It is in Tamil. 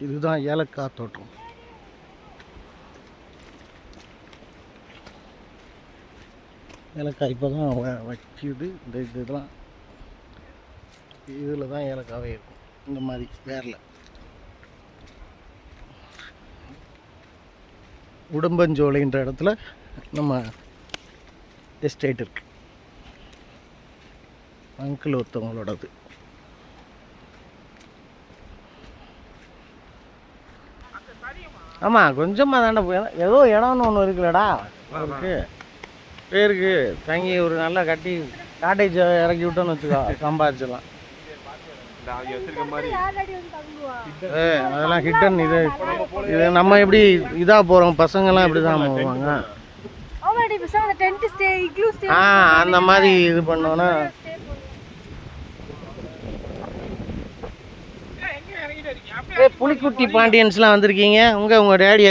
இதுதான் ஏலக்காய் தோட்டம். ஏலக்காய் இப்போ தான் வைக்கிது. இந்த இதெல்லாம் இதில் தான் ஏலக்காவே இருக்கும். இந்த மாதிரி வேரில் உடம்பஞ்சோலைன்ற இடத்துல நம்ம எஸ்டேட் இருக்கு. அங்கிள் ஒருத்தவங்களோடது. ஆமாம், கொஞ்சமாக தாண்டா போய் ஏதோ இடம்னு ஒன்று இருக்குல்லடா இருக்கு பேருக்கு தங்கி ஒரு நல்லா கட்டி காட்டேஜ் இறக்கி விட்டோன்னு வச்சுக்கோ, சம்பாதிச்சிடலாம். அதெல்லாம் ஹிட்டன். இது நம்ம எப்படி இதாக போகிறோம், பசங்கள்லாம் இப்படி தான் போவாங்க. அந்த மாதிரி இது பண்ணோன்னா புலிக்குட்டி பாண்டியன்ஸ்லாம் வந்திருக்கீங்க. உங்கள் டேடியை